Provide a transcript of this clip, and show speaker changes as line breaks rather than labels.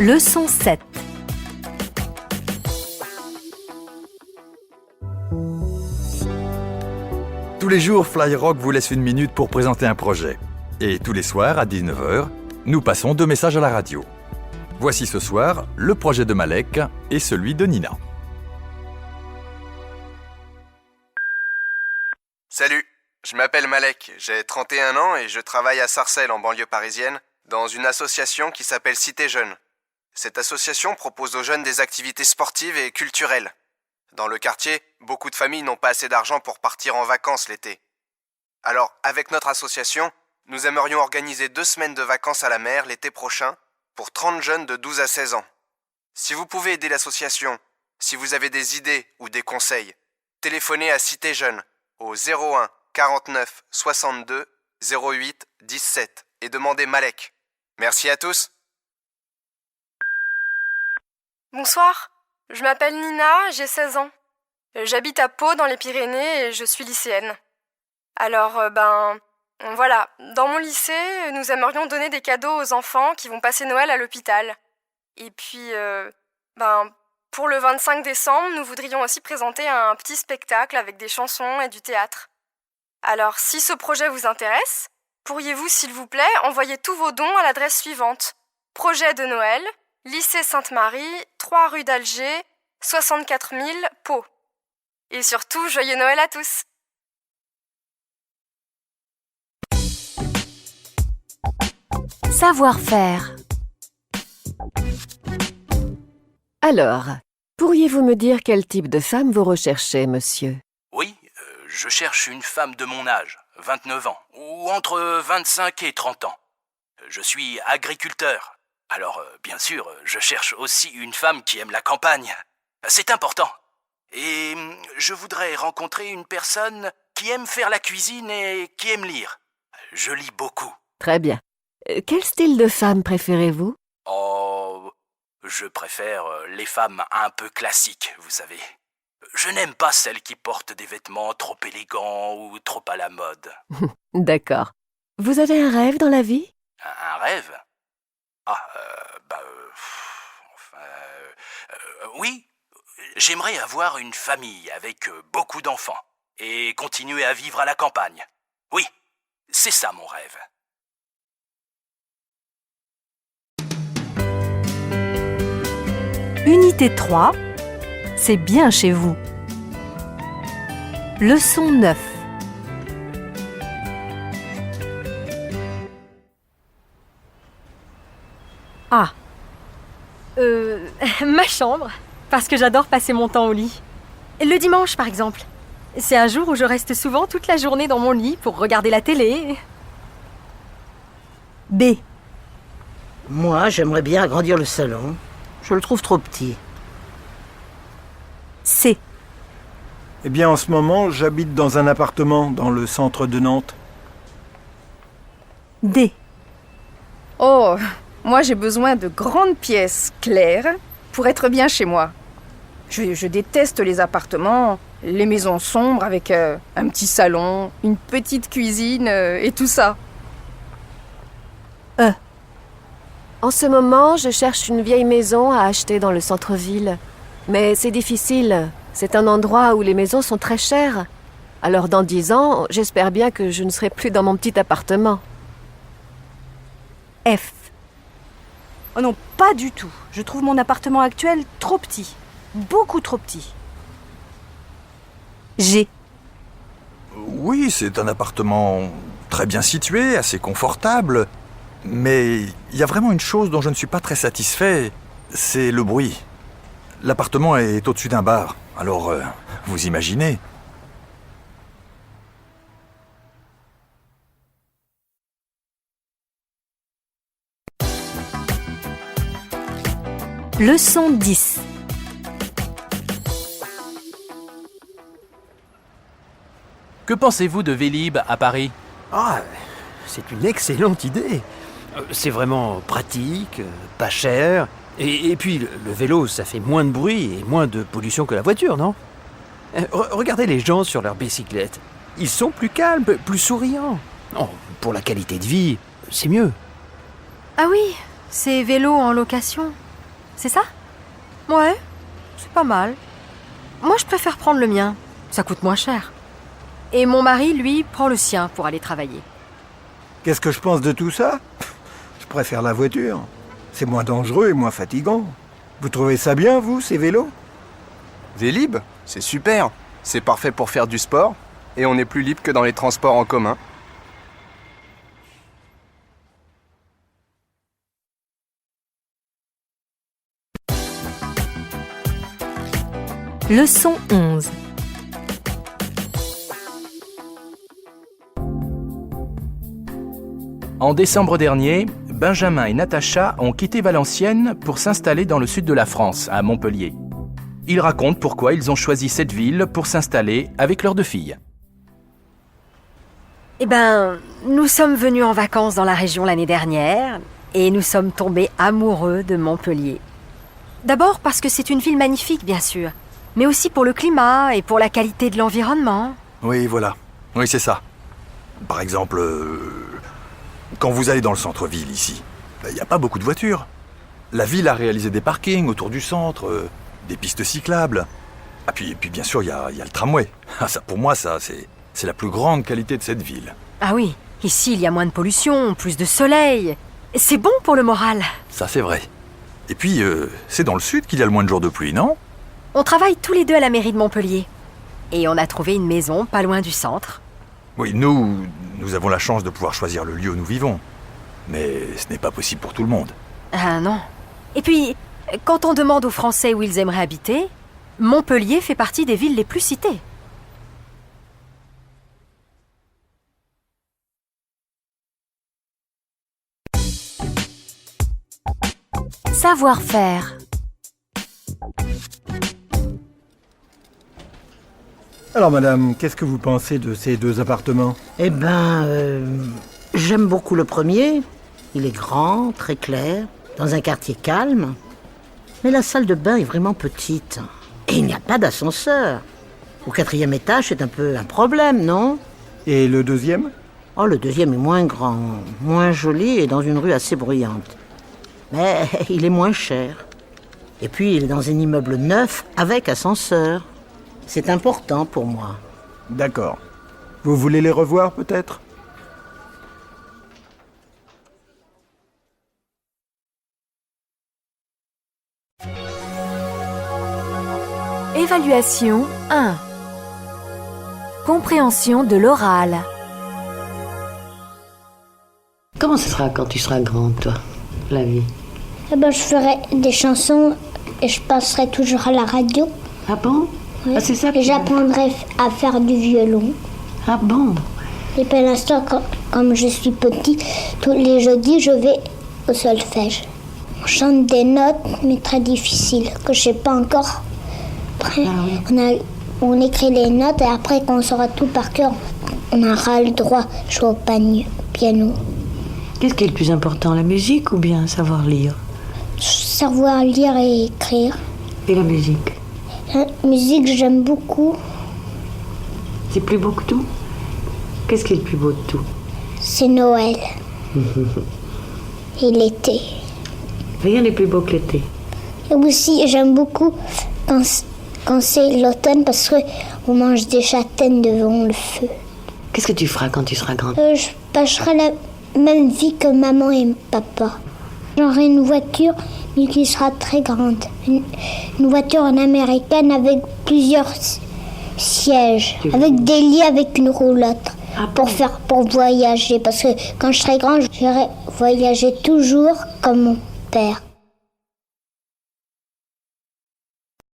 Leçon 7.
Tous les jours, Fly Rock vous laisse une minute pour présenter un projet. Et tous les soirs, à 19h, nous passons 2 messages à la radio. Voici ce soir le projet de Malek et celui de Nina.
Salut, je m'appelle Malek, j'ai 31 ans et je travaille à Sarcelles en banlieue parisienne dans une association qui s'appelle Cité Jeunes. Cette association propose aux jeunes des activités sportives et culturelles. Dans le quartier, beaucoup de familles n'ont pas assez d'argent pour partir en vacances l'été. Alors, avec notre association, nous aimerions organiser 2 semaines de vacances à la mer l'été prochain pour 30 jeunes de 12 à 16 ans. Si vous pouvez aider l'association, si vous avez des idées ou des conseils, téléphonez à Cité Jeunes au 01 49 62 08 17 et demandez Malek. Merci à tous.
Bonsoir, je m'appelle Nina, j'ai 16 ans. J'habite à Pau dans les Pyrénées et je suis lycéenne. Alors, voilà, dans mon lycée, nous aimerions donner des cadeaux aux enfants qui vont passer Noël à l'hôpital. Et puis, pour le 25 décembre, nous voudrions aussi présenter un petit spectacle avec des chansons et du théâtre. Alors, si ce projet vous intéresse, pourriez-vous, s'il vous plaît, envoyer tous vos dons à l'adresse suivante. Projet de Noël, lycée Sainte-Marie, 3 rue d'Alger, 64 000, Pau. Et surtout, joyeux Noël à tous!
Savoir-faire.
Alors, pourriez-vous me dire quel type de femme vous recherchez, monsieur?
Oui, je cherche une femme de mon âge, 29 ans, ou entre 25 et 30 ans. Je suis agriculteur. Alors, bien sûr, je cherche aussi une femme qui aime la campagne. C'est important. Et je voudrais rencontrer une personne qui aime faire la cuisine et qui aime lire. Je lis beaucoup.
Très bien. Quel style de femme préférez-vous?
Oh, je préfère les femmes un peu classiques, vous savez. Je n'aime pas celles qui portent des vêtements trop élégants ou trop à la mode.
D'accord. Vous avez un rêve dans la vie?
Un rêve? Oui. J'aimerais avoir une famille avec beaucoup d'enfants et continuer à vivre à la campagne. Oui, c'est ça mon rêve.
Unité 3. C'est bien chez vous. Leçon 9.
Ma chambre, parce que j'adore passer mon temps au lit. Le dimanche, par exemple. C'est un jour où je reste souvent toute la journée dans mon lit pour regarder la télé.
B.
Moi, j'aimerais bien agrandir le salon. Je le trouve trop petit.
C.
Eh bien, en ce moment, j'habite dans un appartement dans le centre de Nantes.
D.
Oh, moi j'ai besoin de grandes pièces claires pour être bien chez moi. Je déteste les appartements, les maisons sombres avec un petit salon, une petite cuisine et tout ça.
E.
En ce moment, je cherche une vieille maison à acheter dans le centre-ville. Mais c'est difficile. C'est un endroit où les maisons sont très chères. Alors dans 10 ans, j'espère bien que je ne serai plus dans mon petit appartement.
F.
Oh non, pas du tout. Je trouve mon appartement actuel trop petit. Beaucoup trop petit.
G.
Oui, c'est un appartement très bien situé, assez confortable. Mais il y a vraiment une chose dont je ne suis pas très satisfait, c'est le bruit. L'appartement est au-dessus d'un bar, alors vous imaginez.
Leçon 10.
Que pensez-vous de Vélib à Paris?
C'est une excellente idée. C'est vraiment pratique, pas cher. Et puis, le vélo, ça fait moins de bruit et moins de pollution que la voiture, non? Regardez les gens sur leur bicyclette. Ils sont plus calmes, plus souriants. Oh, pour la qualité de vie, c'est mieux.
Ah oui, ces vélos en location. c'est ça? Ouais, c'est pas mal. Moi, je préfère prendre le mien. Ça coûte moins cher. Et mon mari, lui, prend le sien pour aller travailler.
Qu'est-ce que je pense de tout ça? Je préfère la voiture. C'est moins dangereux et moins fatigant. Vous trouvez ça bien, vous, ces vélos?
Vélib, c'est super. C'est parfait pour faire du sport. Et on est plus libre que dans les transports en commun.
Leçon 11.
En décembre dernier, Benjamin et Natacha ont quitté Valenciennes pour s'installer dans le sud de la France, à Montpellier. Ils racontent pourquoi ils ont choisi cette ville pour s'installer avec leurs 2 filles.
Eh ben, nous sommes venus en vacances dans la région l'année dernière et nous sommes tombés amoureux de Montpellier. D'abord parce que c'est une ville magnifique, bien sûr, mais aussi pour le climat et pour la qualité de l'environnement.
Oui, voilà. Oui, c'est ça. Par exemple, quand vous allez dans le centre-ville ici, il n'y a pas beaucoup de voitures. La ville a réalisé des parkings autour du centre, des pistes cyclables. Ah, puis bien sûr, il y a le tramway. Ah, ça, pour moi, ça, c'est la plus grande qualité de cette ville.
Ah oui, ici il y a moins de pollution, plus de soleil. C'est bon pour le moral.
Ça, c'est vrai. Et puis, c'est dans le sud qu'il y a le moins de jours de pluie, non?
On travaille tous les deux à la mairie de Montpellier. Et on a trouvé une maison pas loin du centre.
Oui, nous avons la chance de pouvoir choisir le lieu où nous vivons. Mais ce n'est pas possible pour tout le monde.
Ah non. Et puis, quand on demande aux Français où ils aimeraient habiter, Montpellier fait partie des villes les plus citées.
Savoir-faire.
Alors, madame, qu'est-ce que vous pensez de ces 2 appartements?
Eh ben, j'aime beaucoup le premier. Il est grand, très clair, dans un quartier calme. Mais la salle de bain est vraiment petite. Et il n'y a pas d'ascenseur. Au 4e étage, c'est un peu un problème, non?
Et le 2e?
Oh, le 2e est moins grand, moins joli et dans une rue assez bruyante. Mais il est moins cher. Et puis, il est dans un immeuble neuf avec ascenseur. C'est important pour moi.
D'accord. Vous voulez les revoir, peut-être?
Évaluation 1. Compréhension de l'oral.
Comment ce sera quand tu seras grande, toi, la vie?
Eh ben, je ferai des chansons et je passerai toujours à la radio.
Ah bon?
Oui.
Ah, c'est ça.
Et j'apprendrai à faire du violon.
Ah bon?
Et pour l'instant, comme je suis petite, tous les jeudis, je vais au solfège. On chante des notes, mais très difficiles, que je ne sais pas encore. Après, on écrit les notes et après, quand on saura tout par cœur, on aura le droit de jouer au piano.
Qu'est-ce qui est le plus important, la musique ou bien savoir lire?
Savoir lire et écrire.
Et la musique?
La musique, j'aime beaucoup.
C'est plus beau que tout? Qu'est-ce qui est le plus beau de tout?
C'est Noël. Et l'été.
Rien n'est plus beau que l'été.
Et aussi, j'aime beaucoup quand c'est l'automne parce qu'on mange des châtaignes devant le feu.
Qu'est-ce que tu feras quand tu seras grande?
Je passerai la même vie que maman et papa. J'aurai une voiture, mais qui sera très grande. Une voiture en américaine avec plusieurs sièges, avec des lits, avec une roulotte. Pour voyager, parce que quand je serai grande, j'irai voyager toujours comme mon père.